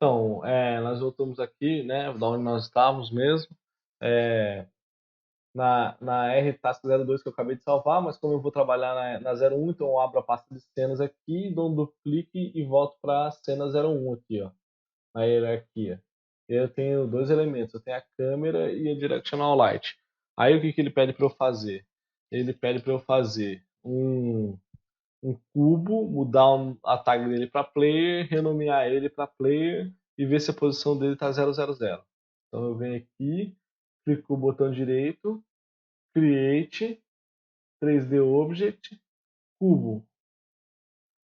Então, nós voltamos aqui, né, da onde nós estávamos mesmo, é, na R-Task 02 que eu acabei de salvar, mas como eu vou trabalhar na 01, então eu abro a pasta de cenas aqui, dou um duplo clique e volto para a cena 01 aqui, ó, na hierarquia. Eu tenho dois elementos, eu tenho a câmera e a Directional Light. Aí o que ele pede para eu fazer? Ele pede para eu fazer um cubo, mudar a tag dele para player, renomear ele para player e ver se a posição dele está 000. Então eu venho aqui, clico com o botão direito, Create, 3D Object, cubo.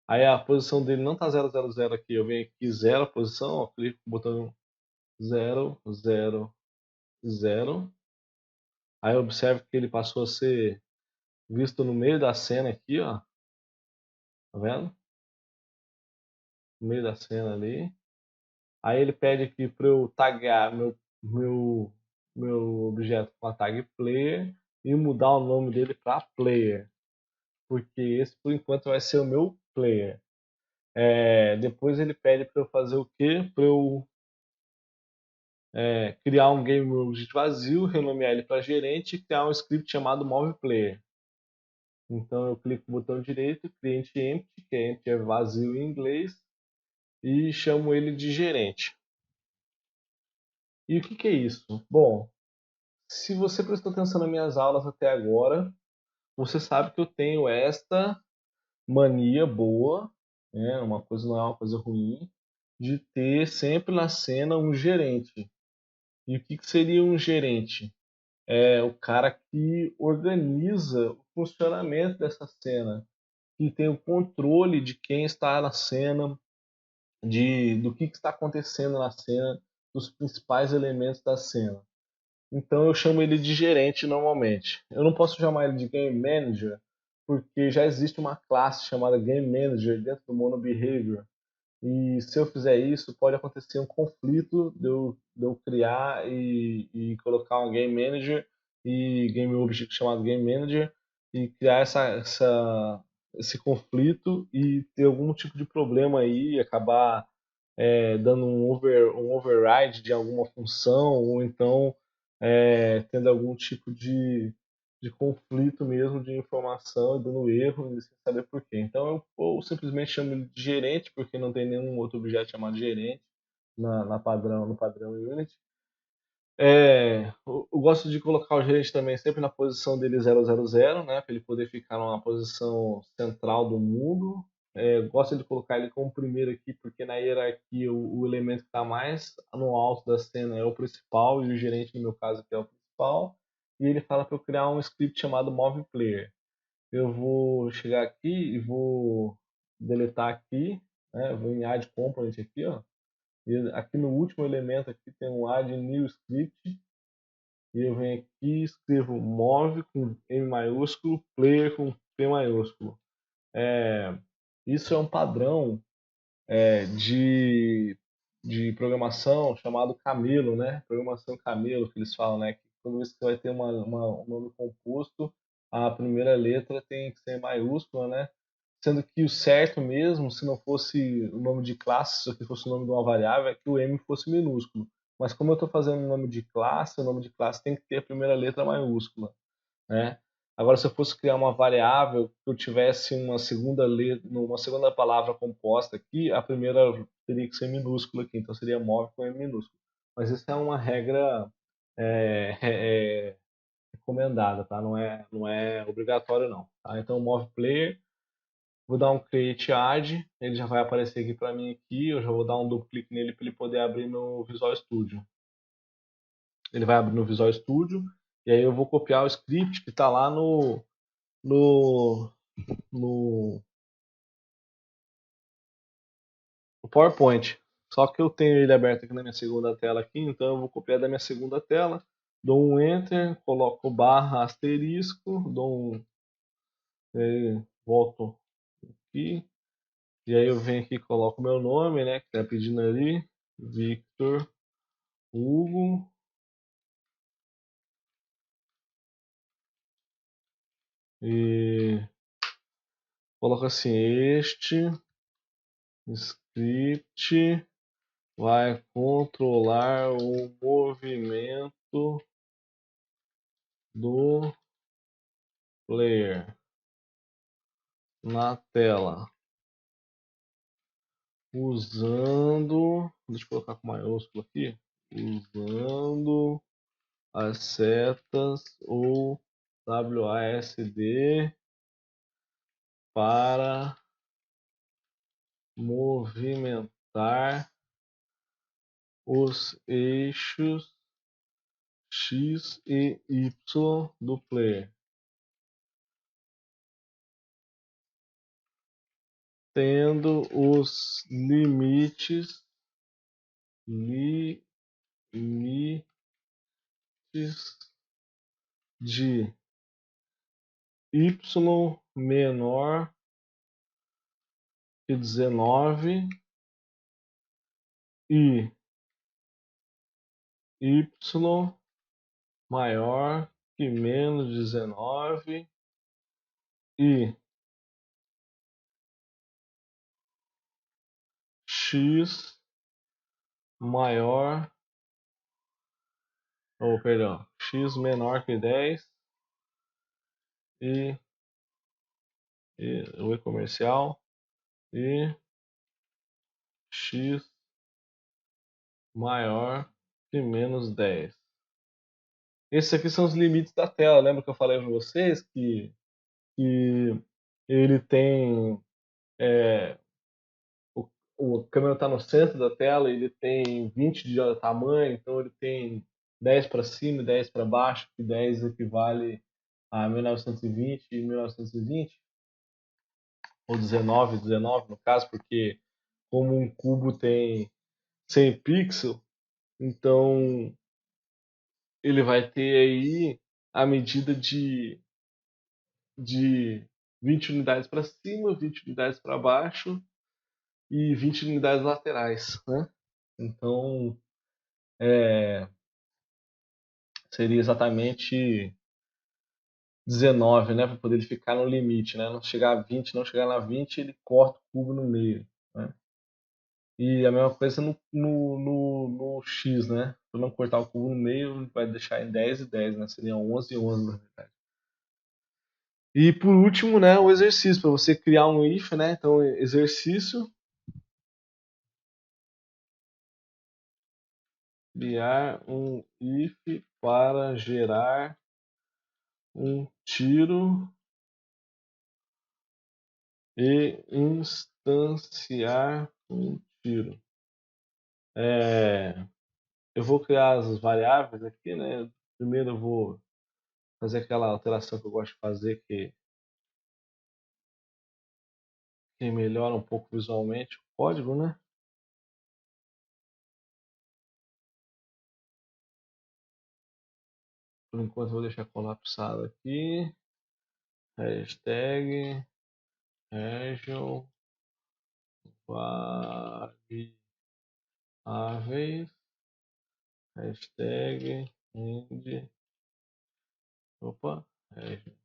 Aí a posição dele não está 000 aqui, eu venho aqui zero a posição, ó, clico com o botão 0, 0, 0. Aí observe que ele passou a ser visto no meio da cena aqui, ó. Tá vendo? No meio da cena ali. Aí ele pede aqui para eu tagar meu objeto com a tag player e mudar o nome dele para player, porque esse por enquanto vai ser o meu player. Depois ele pede para eu fazer o quê? Para eu criar um game object vazio, renomear ele para gerente e criar um script chamado movePlayer. Então eu clico no botão direito, cliente empty, que empty é vazio em inglês, e chamo ele de gerente. E o que é isso? Bom, se você prestou atenção nas minhas aulas até agora, você sabe que eu tenho esta mania boa, né? Uma coisa não é uma coisa ruim, de ter sempre na cena um gerente. E o que seria um gerente? É o cara que organiza o funcionamento dessa cena, que tem o controle de quem está na cena, do que está acontecendo na cena, dos principais elementos da cena. Então eu chamo ele de gerente normalmente. Eu não posso chamar ele de game manager, porque já existe uma classe chamada game manager dentro do MonoBehavior. E se eu fizer isso, pode acontecer um conflito de eu criar e colocar um game manager e game object chamado game manager e criar esse conflito e ter algum tipo de problema aí, acabar dando um override de alguma função, ou então tendo algum tipo de conflito mesmo de informação e dando erro e sem saber por quê. Então eu simplesmente chamo ele de gerente, porque não tem nenhum outro objeto chamado gerente no padrão Unity. Eu gosto de colocar o gerente também sempre na posição dele 000, né, para ele poder ficar numa posição central do mundo. Gosto de colocar ele como primeiro aqui, porque na hierarquia o elemento que está mais no alto da cena é o principal, e o gerente, no meu caso, aqui é o principal. E ele fala para eu criar um script chamado movePlayer. Eu vou chegar aqui e vou deletar aqui, né, vou em Add Component aqui, ó. E aqui no último elemento aqui tem um Add New Script, e eu venho aqui e escrevo move com M maiúsculo, player com P maiúsculo. Isso é um padrão de programação chamado Camelo, né? Programação Camelo, que eles falam, né? Que toda vez que você vai ter um nome composto, a primeira letra tem que ser maiúscula, né? Sendo que o certo mesmo, se não fosse o nome de classe, se aqui fosse o nome de uma variável, é que o M fosse minúsculo. Mas como eu estou fazendo o nome de classe, o nome de classe tem que ter a primeira letra maiúscula, né? Agora, se eu fosse criar uma variável que eu tivesse uma segunda letra, uma segunda palavra composta aqui, a primeira teria que ser minúscula aqui, então seria move com M minúsculo. Mas isso é uma regra recomendada, tá? Não é obrigatório não. Tá? Então, move player, vou dar um create add, ele já vai aparecer aqui para mim aqui, eu já vou dar um duplo clique nele para ele poder abrir no Visual Studio. Ele vai abrir no Visual Studio e aí eu vou copiar o script que está lá no, no, no PowerPoint. Só que eu tenho ele aberto aqui na minha segunda tela aqui, então eu vou copiar da minha segunda tela, dou um Enter, coloco barra asterisco, volto aqui, e aí eu venho aqui e coloco o meu nome, né, que está pedindo ali, Victor Hugo, e coloco assim, este script vai controlar o movimento do player na tela usando, deixa eu colocar com maiúsculo aqui, usando as setas ou WASD para movimentar os eixos X e Y do player, tendo os limites de Y menor que 19 e Y maior que menos 19 e X maior, ou perdão, X menor que 10 e o E comercial e X maior que menos 10. Esses aqui são os limites da tela. Lembra que eu falei para vocês que ele tem a câmera está no centro da tela, ele tem 20 de tamanho, então ele tem 10 para cima e 10 para baixo, que 10 equivale a 1920 e 1920, ou 19 no caso, porque como um cubo tem 100 pixels, então ele vai ter aí a medida de 20 unidades para cima, 20 unidades para baixo e 20 unidades laterais, né? Então, seria exatamente 19, né? Para poder ele ficar no limite, né? Não chegar a 20, não chegar na 20, ele corta o cubo no meio, né? E a mesma coisa no X, né? Para não cortar o cubo no meio, vai deixar em 10 e 10, né? Seriam 11 e 11, na verdade. E por último, né, o exercício, para você criar um if, né? Então, exercício, criar um if para gerar um tiro e instanciar um tiro. Eu vou criar as variáveis aqui, né? Primeiro eu vou fazer aquela alteração que eu gosto de fazer, que melhora um pouco visualmente o código, né? Por enquanto eu vou deixar colapsado aqui. Hashtag region variáveis. Hashtag end. Opa, region.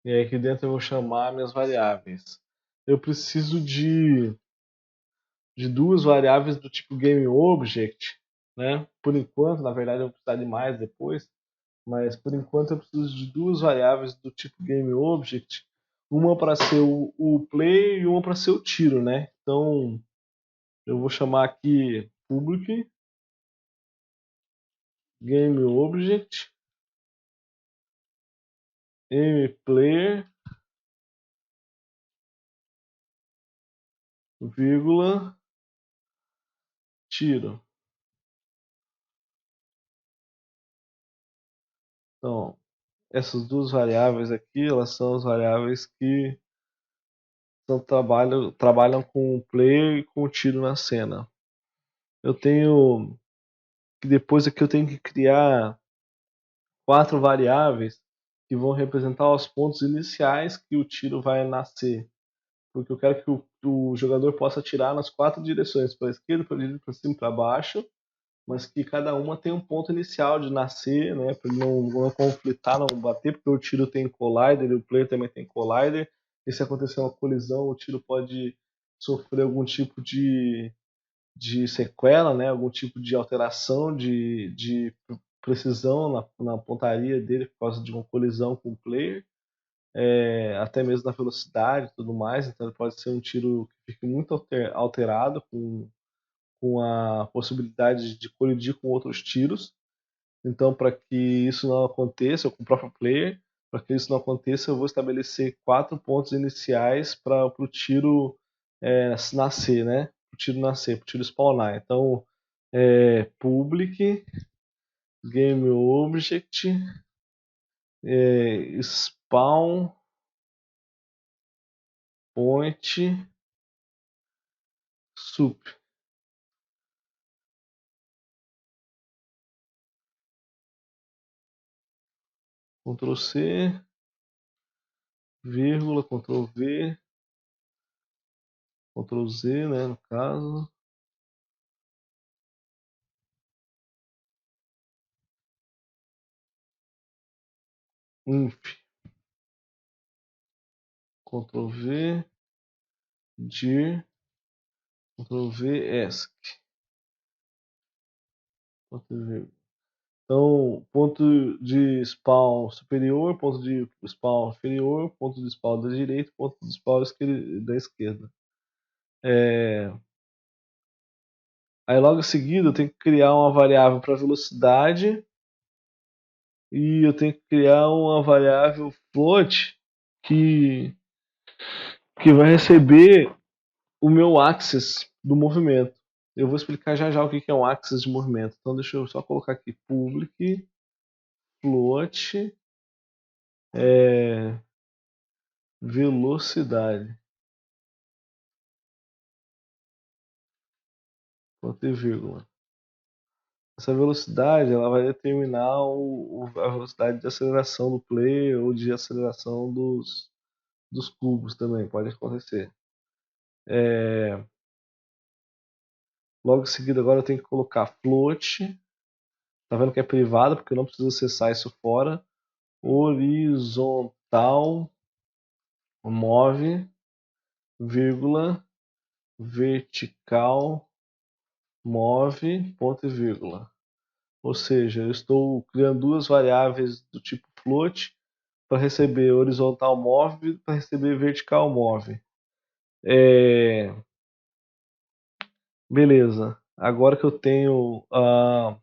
E aí aqui dentro eu vou chamar minhas variáveis. Eu preciso de duas variáveis do tipo GameObject, né? Por enquanto, na verdade eu vou precisar de mais depois, mas por enquanto eu preciso de duas variáveis do tipo GameObject, uma para ser o play e uma para ser o tiro, né? Então eu vou chamar aqui public GameObject mPlayer, vírgula, tiro. Então, essas duas variáveis aqui, elas são as variáveis que trabalham com o player e com o tiro na cena. Eu tenho que depois aqui eu tenho que criar 4 variáveis que vão representar os pontos iniciais que o tiro vai nascer, porque eu quero que o jogador possa atirar nas 4 direções, para a esquerda, para a direita, para cima e para baixo, mas que cada uma tem um ponto inicial de nascer, né, para não conflitar, não bater, porque o tiro tem collider e o player também tem collider, e se acontecer uma colisão, o tiro pode sofrer algum tipo de sequela, né? Algum tipo de alteração de precisão na pontaria dele por causa de uma colisão com o player, até mesmo na velocidade e tudo mais. Então ele pode ser um tiro que fique muito alterado, com a possibilidade de colidir com outros tiros. Então, para que isso não aconteça, ou com o próprio player, para que isso não aconteça, eu vou estabelecer 4 pontos iniciais para o tiro nascer, né? Para o tiro nascer, para o tiro spawnar. Então, public, game object, spawn point sup. Ctrl C, vírgula, Ctrl V, Ctrl Z, né, no caso. Inf, Ctrl V, dir, Ctrl V, esc. Então, ponto de spawn superior, ponto de spawn inferior, ponto de spawn da direita, ponto de spawn da esquerda. Aí logo em seguida eu tenho que criar uma variável para velocidade e eu tenho que criar uma variável float que, que vai receber o meu axis do movimento. Eu vou explicar já já o que é um axis de movimento. Então deixa eu só colocar aqui public float velocidade. Ponto e vírgula. Essa velocidade ela vai determinar a velocidade de aceleração do player ou de aceleração dos cubos também, pode acontecer. Logo em seguida agora eu tenho que colocar float, tá vendo que é privado porque eu não preciso acessar isso fora, horizontal move, vírgula, vertical move, ponto e vírgula. Ou seja, eu estou criando duas variáveis do tipo float para receber horizontal move, para receber vertical move. Beleza. Agora que eu tenho a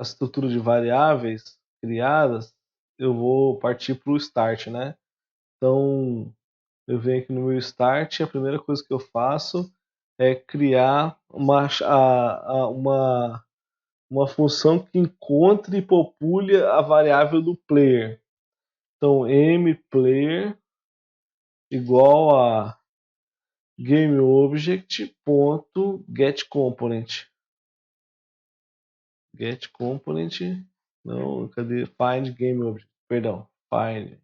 estrutura de variáveis criadas, eu vou partir para o start, né? Então, eu venho aqui no meu start, a primeira coisa que eu faço é criar uma função que encontre e popule a variável do player. Então, mPlayer igual a GameObject.getComponent. GetComponent, não, cadê? Find GameObject, perdão, find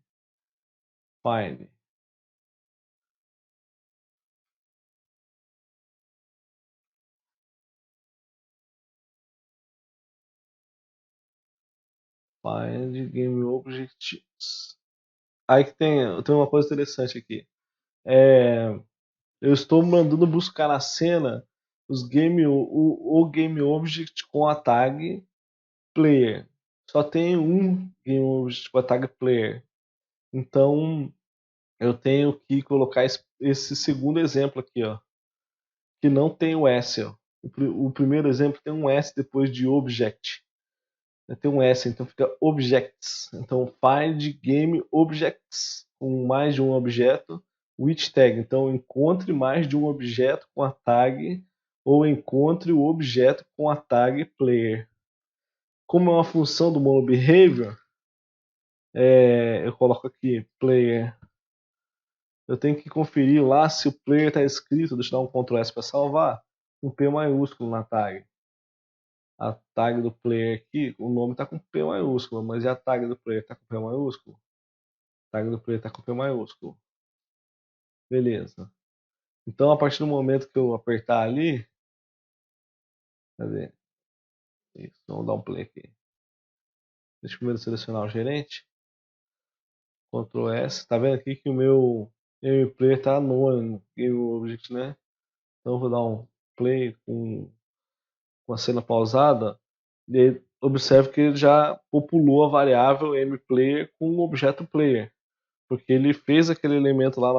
GameObject. Aí que tem uma coisa interessante aqui. Eu estou mandando buscar na cena o GameObject com a tag player. Só tem um GameObject com a tag player. Então eu tenho que colocar esse segundo exemplo aqui, ó, que não tem o S. Ó. O primeiro exemplo tem um S depois de object. Tem um S, então fica objects. Então find game objects com mais de um objeto with tag. Então encontre mais de um objeto com a tag ou encontre o objeto com a tag player. Como é uma função do monobehavior, eu coloco aqui player. Eu tenho que conferir lá se o player está escrito, deixa eu dar um Ctrl S para salvar, um P maiúsculo na tag. A tag do player aqui, o nome está com P maiúsculo, mas e a tag do player está com P maiúsculo? A tag do player está com P maiúsculo. Beleza. Então, a partir do momento que eu apertar ali, cadê? Isso, vamos dar um play aqui. Deixa eu primeiro selecionar o gerente. Ctrl S. Tá vendo aqui que o meu gameplay tá anônimo, Game Object, né? Então eu vou dar um play com a cena pausada. E aí, observe que ele já populou a variável mPlayer com o objeto player. Porque ele fez aquele elemento lá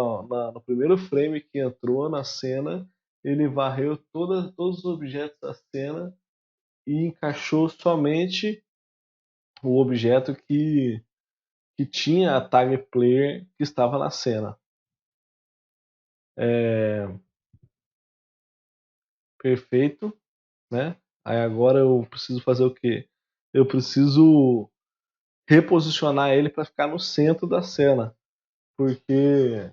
no primeiro frame que entrou na cena, ele varreu todos os objetos da cena e encaixou somente o objeto que tinha a tag player que estava na cena. Perfeito, né? Aí agora eu preciso fazer o quê? Eu preciso reposicionar ele para ficar no centro da cena, porque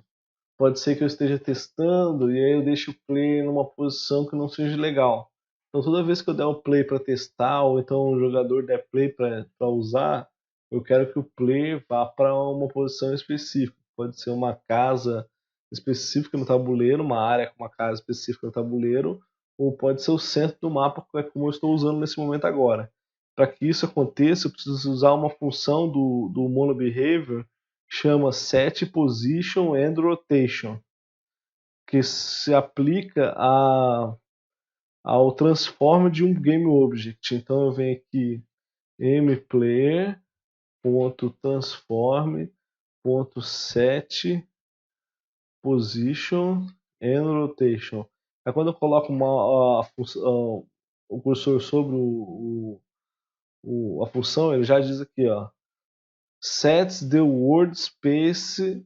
pode ser que eu esteja testando e aí eu deixo o play numa posição que não seja legal. Então toda vez que eu der o play para testar ou então o jogador der play para usar, eu quero que o play vá para uma posição específica. Pode ser uma casa específica no tabuleiro, uma área com uma casa específica no tabuleiro, ou pode ser o centro do mapa, que é como eu estou usando nesse momento agora. Para que isso aconteça, eu preciso usar uma função do MonoBehavior chama Set Position and Rotation, que se aplica ao transform de um game object. Então eu venho aqui mplayer.transform.set position and rotation. Aí quando eu coloco o cursor sobre a função, ele já diz aqui, ó, sets the word space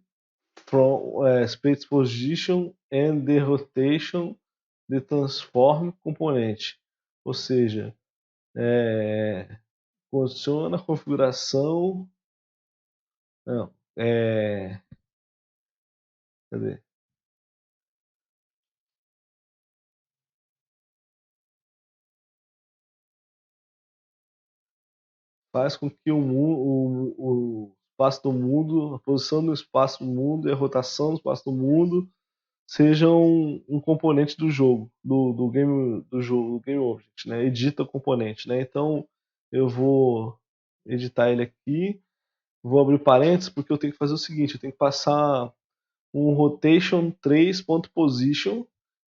from space position and the rotation de transform componente. Ou seja, posiciona a configuração. Não, cadê? Faz com que o espaço do mundo, a posição do espaço do mundo e a rotação do espaço do mundo sejam um componente do jogo, do game do jogo, do game object, né? Edita o componente, né? Então eu vou editar ele aqui, vou abrir parênteses porque eu tenho que fazer o seguinte, eu tenho que passar um rotation 3.position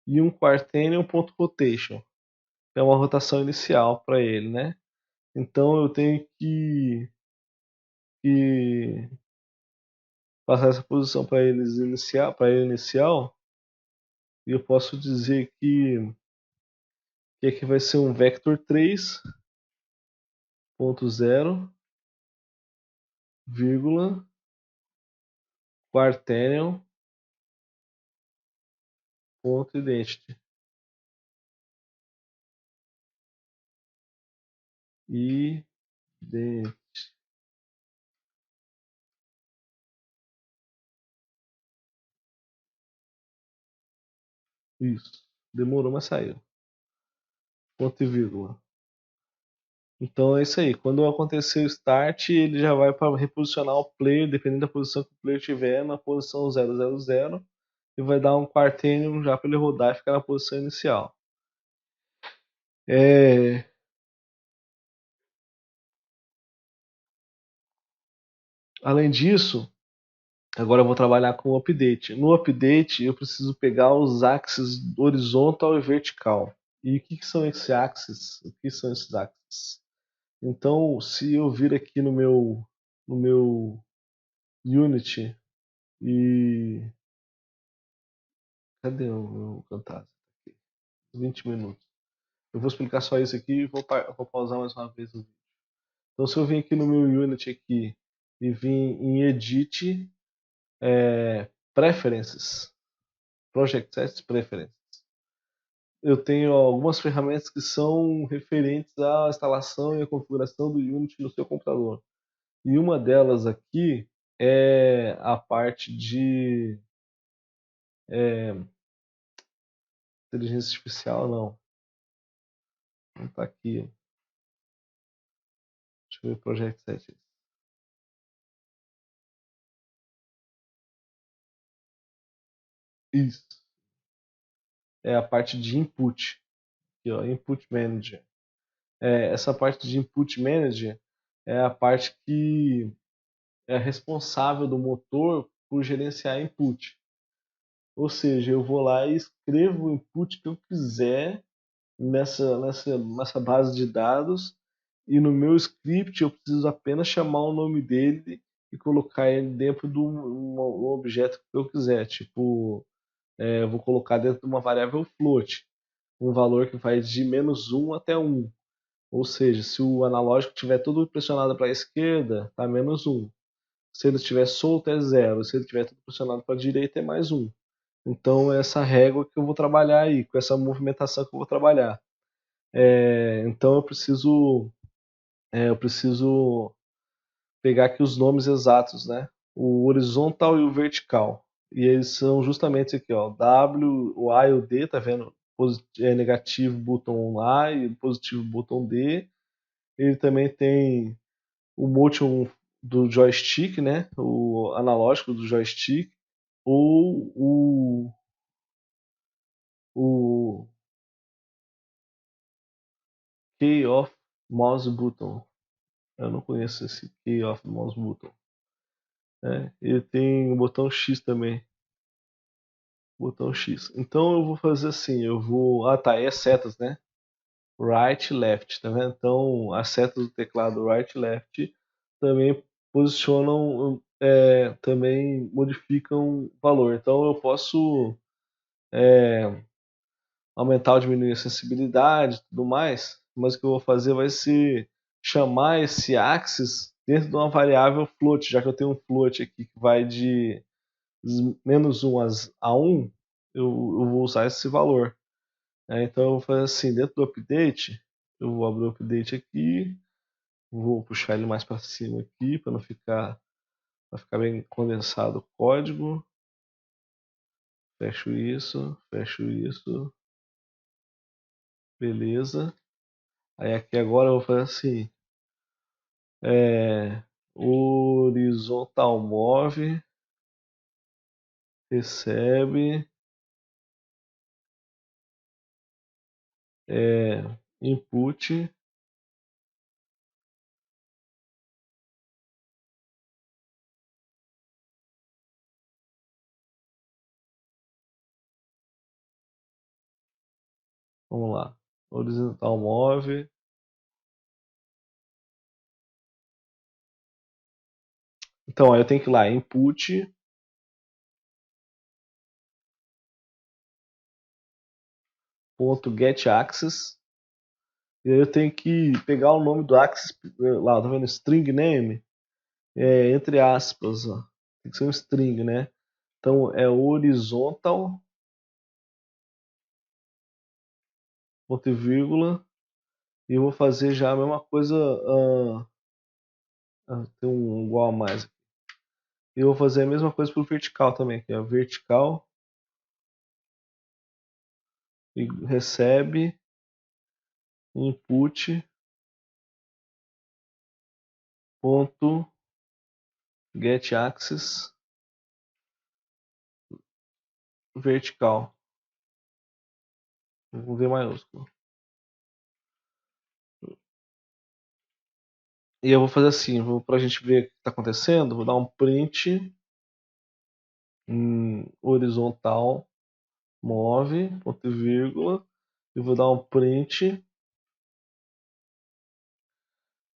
e um quaternion.rotation, que é uma rotação inicial para ele, né? Então eu tenho que passar essa posição para ele inicial, e eu posso dizer que aqui vai ser um vector 3.0, vírgula, quaternion.identity. Identity. Isso. Demorou, mas saiu. Ponto e vírgula. Então é isso aí. Quando acontecer o start, ele já vai para reposicionar o player, dependendo da posição que o player tiver, na posição 000, e vai dar um quaternion já para ele rodar e ficar na posição inicial. Além disso, agora eu vou trabalhar com o update. No update, eu preciso pegar os axes horizontal e vertical. E o que são esses axes? O que são esses axes? Então, se eu vir aqui no meu Unity e cadê o meu Camtasia? 20 minutos. Eu vou explicar só isso aqui e vou pausar mais uma vez o vídeo. Então, se eu vir aqui no meu Unity aqui e vir em Edit, Preferences, Project Sets Preferences, eu tenho algumas ferramentas que são referentes à instalação e à configuração do Unity no seu computador. E uma delas aqui é a parte de inteligência artificial, não. Não está aqui. Deixa eu ver Project Settings. Isso. É a parte de input. Aqui, ó, Input Manager. Essa parte de Input Manager é a parte que é responsável do motor por gerenciar input. Ou seja, eu vou lá e escrevo o input que eu quiser nessa base de dados, e no meu script eu preciso apenas chamar o nome dele e colocar ele dentro de um objeto que eu quiser. Tipo, eu vou colocar dentro de uma variável float, um valor que vai de -1 até 1. Ou seja, se o analógico estiver todo pressionado para a esquerda, está -1. Se ele estiver solto, é 0. Se ele estiver todo pressionado para a direita, é +1. Então, é essa régua que eu vou trabalhar aí, com essa movimentação que eu vou trabalhar. Então, eu preciso pegar aqui os nomes exatos, né? O horizontal e o vertical. E eles são justamente aqui, ó, W, o A e o D, tá vendo? Negativo botão A e positivo botão D. Ele também tem o motion do joystick, né? O analógico do joystick, ou o key of mouse button. Eu não conheço esse key of mouse button. Ele tem o botão X também. Botão X. Então eu vou fazer assim, eu vou. Ah tá, aí é setas, né? Right, left, tá vendo? Então as setas do teclado right e left também posicionam, também modificam o valor. Então eu posso aumentar ou diminuir a sensibilidade e tudo mais, mas o que eu vou fazer vai ser chamar esse axis dentro de uma variável float, já que eu tenho um float aqui que vai de -1 a 1, eu vou usar esse valor. Então eu vou fazer assim, dentro do update, eu vou abrir o update aqui, vou puxar ele mais para cima aqui para não ficar, para ficar bem condensado o código. Fecho isso, beleza. Aí aqui agora eu vou fazer assim, horizontal move, recebe, input, vamos lá, horizontal move, então aí eu tenho que ir lá, input, ponto get access, e aí eu tenho que pegar o nome do access, lá, tá vendo, string name, entre aspas, ó, tem que ser um string, né? Então é horizontal, ponto e vírgula, e eu vou fazer já a mesma coisa, tem um igual a mais. E eu vou fazer a mesma coisa para o vertical também, que é vertical, e recebe, input, ponto, get access, vertical, com V maiúsculo. E eu vou fazer assim, para a gente ver o que está acontecendo, vou dar um print em horizontal, move, ponto e vírgula, e vou dar um print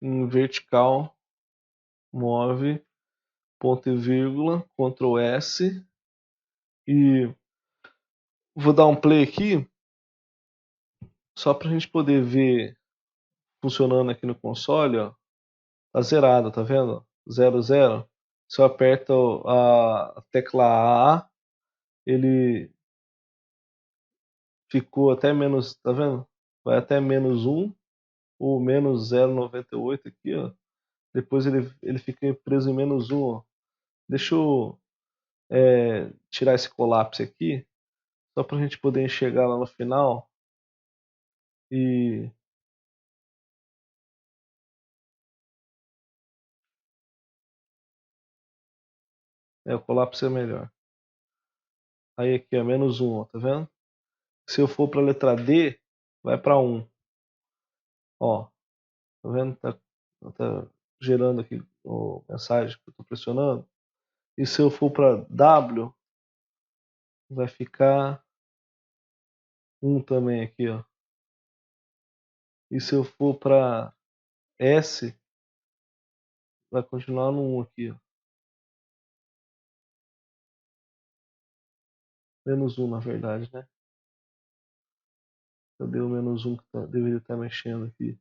em vertical, move, ponto e vírgula, Ctrl S, e vou dar um play aqui, só para a gente poder ver funcionando aqui no console, ó. Tá zerado, tá vendo? 0, 0. Se eu aperto a tecla A, ele ficou até menos, tá vendo? Vai até -1 ou -0,98 aqui, ó. Depois ele fica preso em -1, ó. Deixa eu tirar esse colapso aqui, só para a gente poder enxergar lá no final. E o colapso é melhor. Aí aqui, ó, -1, ó, tá vendo? Se eu for para a letra D, vai para 1. Ó, tá vendo? Tá gerando aqui ou mensagem que eu estou pressionando. E se eu for para W, vai ficar 1 também aqui, ó. E se eu for para S, vai continuar no 1 aqui, ó. Menos 1, na verdade, né? Cadê o menos 1 que deveria estar mexendo aqui?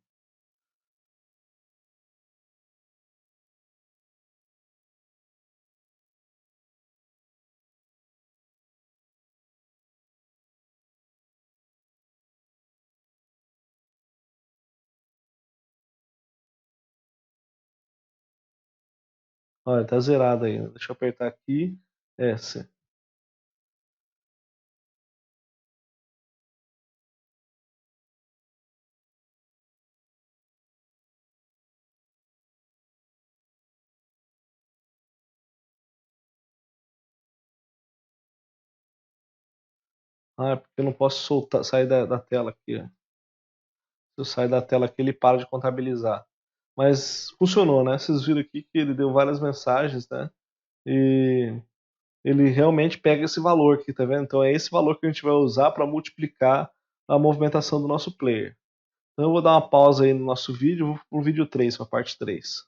Olha, tá zerado ainda. Deixa eu apertar aqui. S. Ah, é porque eu não posso soltar, sair da tela aqui, ó. Se eu sair da tela aqui, ele para de contabilizar. Mas funcionou, né? Vocês viram aqui que ele deu várias mensagens, né? E ele realmente pega esse valor aqui, tá vendo? Então é esse valor que a gente vai usar para multiplicar a movimentação do nosso player. Então eu vou dar uma pausa aí no nosso vídeo, vou pro vídeo 3, para a parte 3.